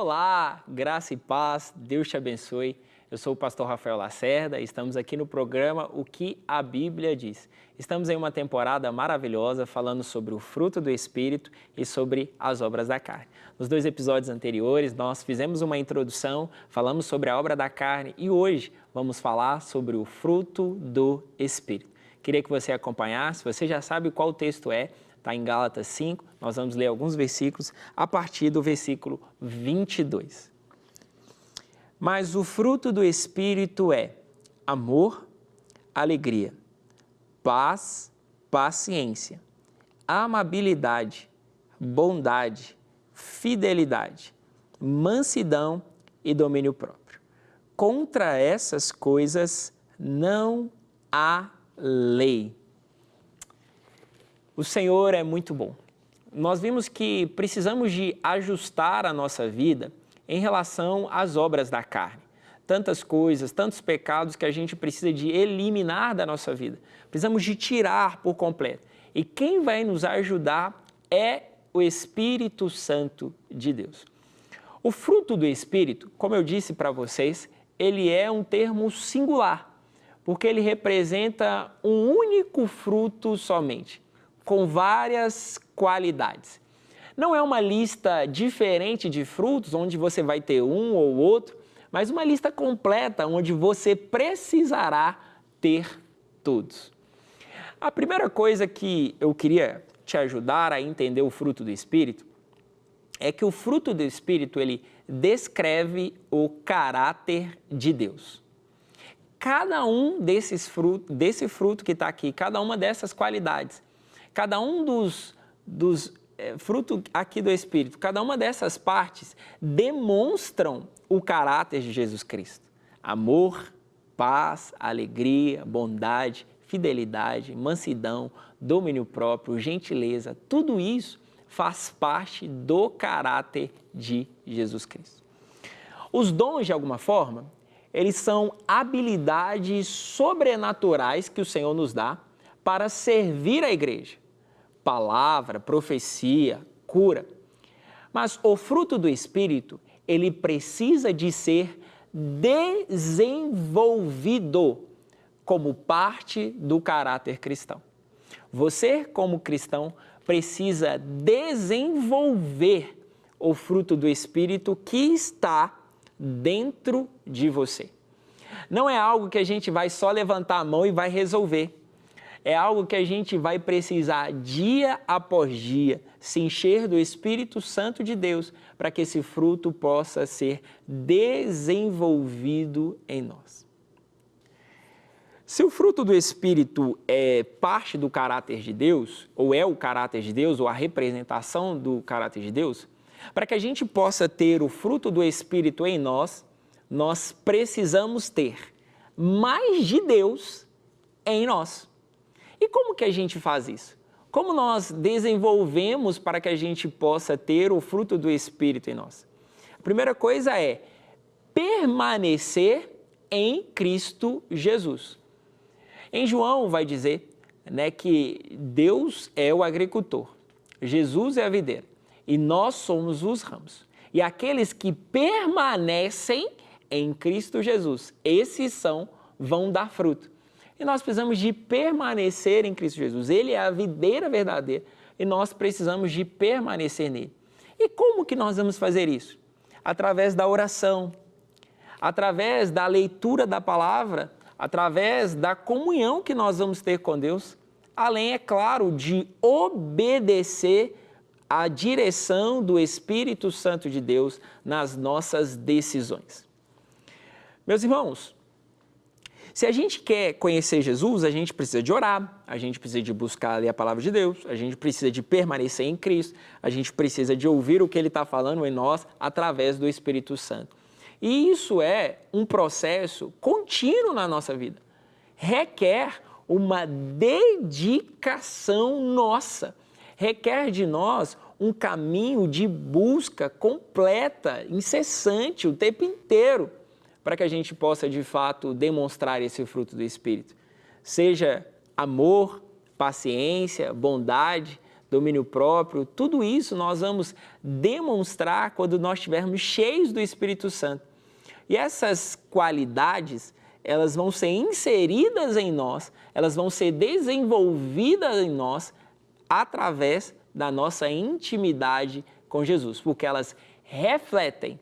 Olá, graça e paz, Deus te abençoe. Eu sou o pastor Rafael Lacerda e estamos aqui no programa O que a Bíblia diz. Estamos em uma temporada maravilhosa falando sobre o fruto do Espírito e sobre as obras da carne. Nos 2 episódios anteriores, nós fizemos uma introdução, falamos sobre a obra da carne e hoje vamos falar sobre o fruto do Espírito. Queria que você acompanhasse, você já sabe qual o texto é. Está em Gálatas 5, nós vamos ler alguns versículos a partir do versículo 22. Mas o fruto do Espírito é amor, alegria, paz, paciência, amabilidade, bondade, fidelidade, mansidão e domínio próprio. Contra essas coisas não há lei. O Senhor é muito bom. Nós vimos que precisamos de ajustar a nossa vida em relação às obras da carne. Tantas coisas, tantos pecados que a gente precisa de eliminar da nossa vida. Precisamos de tirar por completo. E quem vai nos ajudar é o Espírito Santo de Deus. O fruto do Espírito, como eu disse para vocês, ele é um termo singular, porque ele representa um único fruto somente, com várias qualidades. Não é uma lista diferente de frutos, onde você vai ter um ou outro, mas uma lista completa, onde você precisará ter todos. A primeira coisa que eu queria te ajudar a entender o fruto do Espírito é que o fruto do Espírito, ele descreve o caráter de Deus. Cada um desse fruto que está aqui, cada uma dessas qualidades, cada um dos frutos aqui do Espírito, cada uma dessas partes demonstram o caráter de Jesus Cristo. Amor, paz, alegria, bondade, fidelidade, mansidão, domínio próprio, gentileza, tudo isso faz parte do caráter de Jesus Cristo. Os dons, de alguma forma, eles são habilidades sobrenaturais que o Senhor nos dá para servir a igreja. Palavra, profecia, cura. Mas o fruto do Espírito, ele precisa de ser desenvolvido como parte do caráter cristão. Você, como cristão, precisa desenvolver o fruto do Espírito que está dentro de você. Não é algo que a gente vai só levantar a mão e vai resolver. É algo que a gente vai precisar dia após dia se encher do Espírito Santo de Deus para que esse fruto possa ser desenvolvido em nós. Se o fruto do Espírito é parte do caráter de Deus, ou é o caráter de Deus, ou a representação do caráter de Deus, para que a gente possa ter o fruto do Espírito em nós, nós precisamos ter mais de Deus em nós. E como que a gente faz isso? Como nós desenvolvemos para que a gente possa ter o fruto do Espírito em nós? A primeira coisa é permanecer em Cristo Jesus. Em João vai dizer, que Deus é o agricultor, Jesus é a videira e nós somos os ramos. E aqueles que permanecem em Cristo Jesus, esses vão dar fruto. E nós precisamos de permanecer em Cristo Jesus. Ele é a videira verdadeira e nós precisamos de permanecer nele. E como que nós vamos fazer isso? Através da oração, através da leitura da palavra, através da comunhão que nós vamos ter com Deus, além, é claro, de obedecer à direção do Espírito Santo de Deus nas nossas decisões. Meus irmãos, se a gente quer conhecer Jesus, a gente precisa de orar, a gente precisa de buscar ler a palavra de Deus, a gente precisa de permanecer em Cristo, a gente precisa de ouvir o que Ele está falando em nós através do Espírito Santo. E isso é um processo contínuo na nossa vida. Requer uma dedicação nossa, requer de nós um caminho de busca completa, incessante, o tempo inteiro, para que a gente possa, de fato, demonstrar esse fruto do Espírito. Seja amor, paciência, bondade, domínio próprio, tudo isso nós vamos demonstrar quando nós estivermos cheios do Espírito Santo. E essas qualidades, elas vão ser inseridas em nós, elas vão ser desenvolvidas em nós através da nossa intimidade com Jesus, porque elas refletem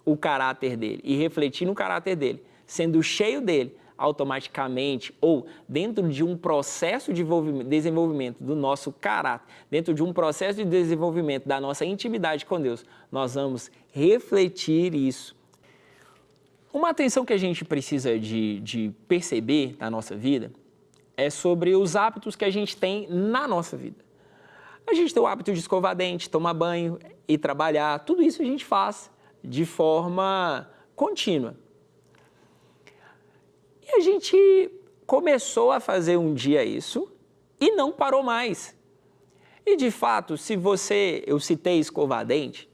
o caráter dele e refletindo o caráter dele, sendo cheio dele, automaticamente ou dentro de um processo de desenvolvimento do nosso caráter, dentro de um processo de desenvolvimento da nossa intimidade com Deus, nós vamos refletir isso. Uma atenção que a gente precisa de perceber na nossa vida é sobre os hábitos que a gente tem na nossa vida. A gente tem o hábito de escovar dente, tomar banho e trabalhar, tudo isso a gente faz de forma contínua. E a gente começou a fazer um dia isso e não parou mais. E de fato, se eu citei escovar dente,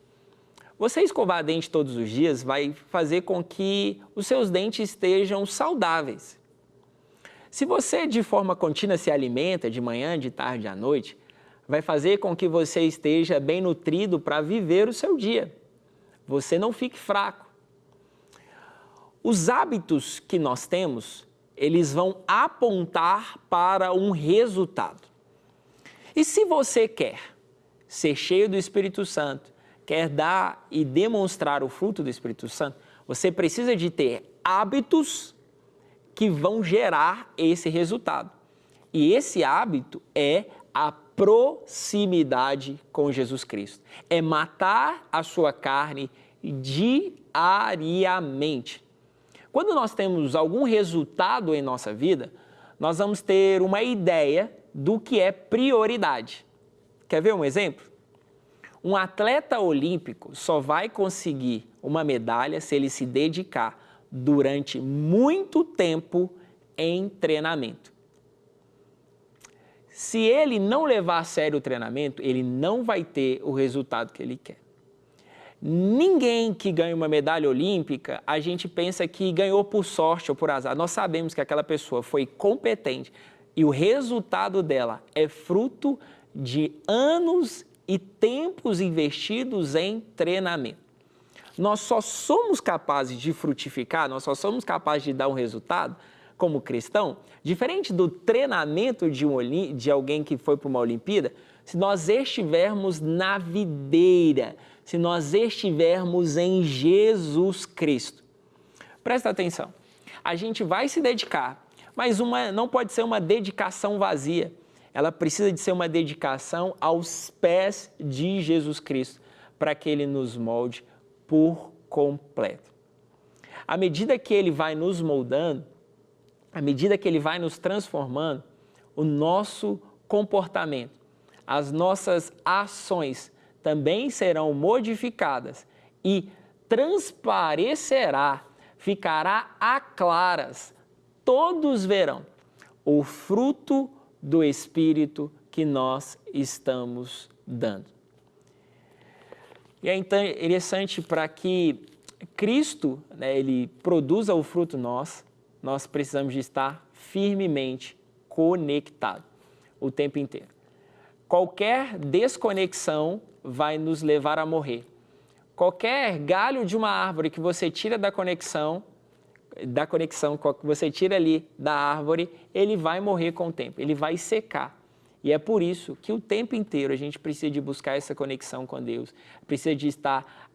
você escovar dente todos os dias vai fazer com que os seus dentes estejam saudáveis. Se você de forma contínua se alimenta de manhã, de tarde, à noite, vai fazer com que você esteja bem nutrido para viver o seu dia. Você não fique fraco. Os hábitos que nós temos, eles vão apontar para um resultado. E se você quer ser cheio do Espírito Santo, quer dar e demonstrar o fruto do Espírito Santo, você precisa de ter hábitos que vão gerar esse resultado. E esse hábito é a proximidade com Jesus Cristo. É matar a sua carne diariamente. Quando nós temos algum resultado em nossa vida, nós vamos ter uma ideia do que é prioridade. Quer ver um exemplo? Um atleta olímpico só vai conseguir uma medalha se ele se dedicar durante muito tempo em treinamento. Se ele não levar a sério o treinamento, ele não vai ter o resultado que ele quer. Ninguém que ganha uma medalha olímpica, a gente pensa que ganhou por sorte ou por azar. Nós sabemos que aquela pessoa foi competente e o resultado dela é fruto de anos e tempos investidos em treinamento. Nós só somos capazes de frutificar, nós só somos capazes de dar um resultado como cristão, diferente do treinamento de alguém que foi para uma Olimpíada, se nós estivermos na videira, se nós estivermos em Jesus Cristo. Presta atenção, a gente vai se dedicar, mas não pode ser uma dedicação vazia, ela precisa de ser uma dedicação aos pés de Jesus Cristo, para que Ele nos molde por completo. À medida que Ele vai nos moldando, à medida que Ele vai nos transformando, o nosso comportamento, as nossas ações também serão modificadas e transparecerá, ficará a claras, todos verão o fruto do Espírito que nós estamos dando. E é interessante para que Cristo, ele produza o fruto nós precisamos de estar firmemente conectados o tempo inteiro. Qualquer desconexão vai nos levar a morrer. Qualquer galho de uma árvore que você tira da conexão que você tira ali da árvore, ele vai morrer com o tempo, ele vai secar. E é por isso que o tempo inteiro a gente precisa de buscar essa conexão com Deus, precisa de estar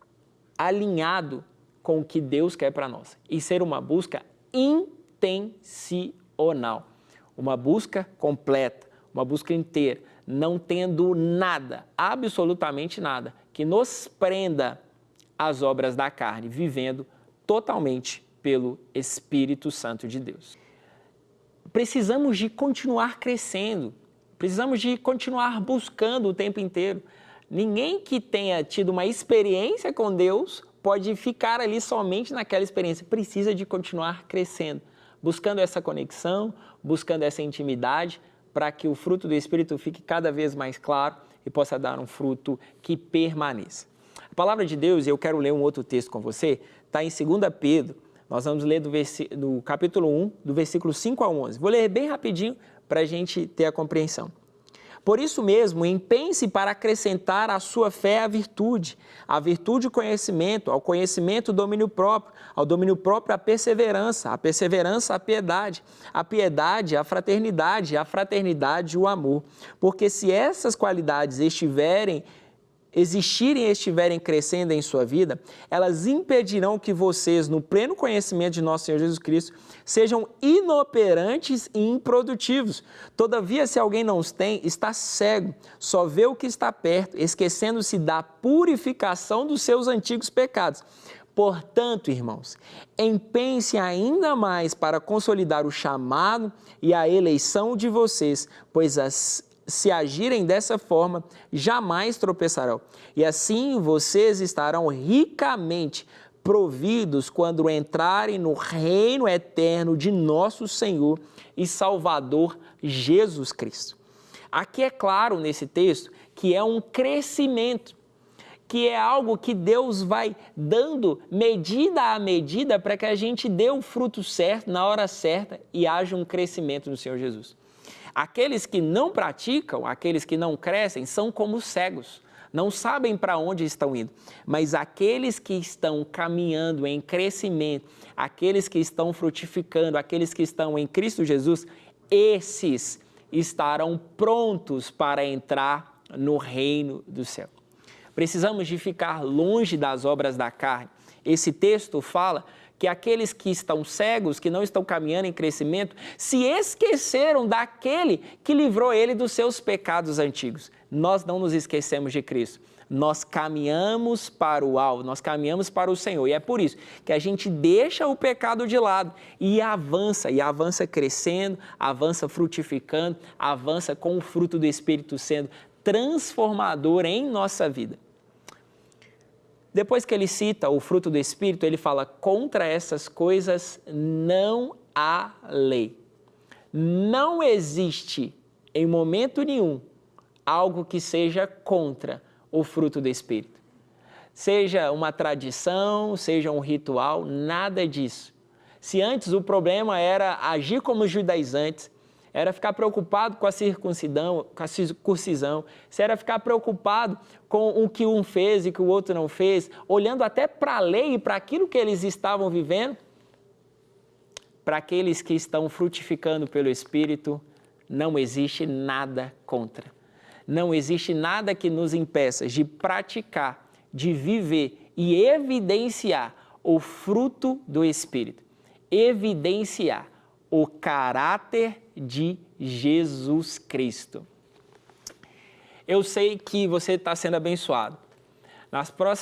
alinhado com o que Deus quer para nós e ser uma busca intencional, uma busca completa, uma busca inteira, não tendo nada, absolutamente nada, que nos prenda às obras da carne, vivendo totalmente pelo Espírito Santo de Deus. Precisamos de continuar crescendo, precisamos de continuar buscando o tempo inteiro. Ninguém que tenha tido uma experiência com Deus pode ficar ali somente naquela experiência, precisa de continuar crescendo, buscando essa conexão, buscando essa intimidade, para que o fruto do Espírito fique cada vez mais claro e possa dar um fruto que permaneça. A palavra de Deus, e eu quero ler um outro texto com você, está em 2 Pedro, nós vamos ler do capítulo 1, do versículo 5 a 11. Vou ler bem rapidinho para a gente ter a compreensão. Por isso mesmo, empenhe-se para acrescentar à sua fé a virtude o conhecimento, ao conhecimento o domínio próprio, ao domínio próprio a perseverança a piedade a fraternidade o amor. Porque se essas qualidades estiverem crescendo em sua vida, elas impedirão que vocês, no pleno conhecimento de nosso Senhor Jesus Cristo, sejam inoperantes e improdutivos. Todavia, se alguém não os tem, está cego, só vê o que está perto, esquecendo-se da purificação dos seus antigos pecados. Portanto, irmãos, empenhem-se ainda mais para consolidar o chamado e a eleição de vocês, pois se agirem dessa forma, jamais tropeçarão. E assim vocês estarão ricamente providos quando entrarem no reino eterno de nosso Senhor e Salvador Jesus Cristo. Aqui é claro nesse texto que é um crescimento, que é algo que Deus vai dando medida a medida para que a gente dê o fruto certo, na hora certa, e haja um crescimento no Senhor Jesus. Aqueles que não praticam, aqueles que não crescem, são como cegos, não sabem para onde estão indo. Mas aqueles que estão caminhando em crescimento, aqueles que estão frutificando, aqueles que estão em Cristo Jesus, esses estarão prontos para entrar no reino do céu. Precisamos de ficar longe das obras da carne. Esse texto fala que aqueles que estão cegos, que não estão caminhando em crescimento, se esqueceram daquele que livrou ele dos seus pecados antigos. Nós não nos esquecemos de Cristo. Nós caminhamos para o alvo, nós caminhamos para o Senhor. E é por isso que a gente deixa o pecado de lado e avança crescendo, avança frutificando, avança com o fruto do Espírito sendo transformador em nossa vida. Depois que ele cita o fruto do Espírito, ele fala: contra essas coisas não há lei. Não existe, em momento nenhum, algo que seja contra o fruto do Espírito. Seja uma tradição, seja um ritual, nada disso. Se antes o problema era agir como os judaizantes, era ficar preocupado com a circuncisão, se era ficar preocupado com o que um fez e que o outro não fez, olhando até para a lei e para aquilo que eles estavam vivendo, para aqueles que estão frutificando pelo Espírito, não existe nada contra. Não existe nada que nos impeça de praticar, de viver e evidenciar o fruto do Espírito. Evidenciar o caráter de Jesus Cristo. Eu sei que você está sendo abençoado.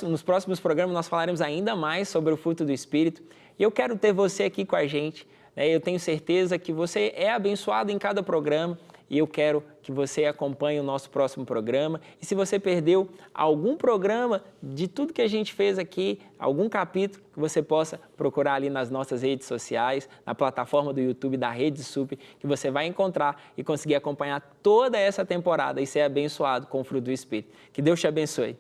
Nos próximos programas nós falaremos ainda mais sobre o fruto do Espírito e eu quero ter você aqui com a gente. Eu tenho certeza que você é abençoado em cada programa e eu quero que você acompanhe o nosso próximo programa. E se você perdeu algum programa de tudo que a gente fez aqui, algum capítulo, que você possa procurar ali nas nossas redes sociais, na plataforma do YouTube da Rede Sup, que você vai encontrar e conseguir acompanhar toda essa temporada e ser abençoado com o fruto do Espírito. Que Deus te abençoe.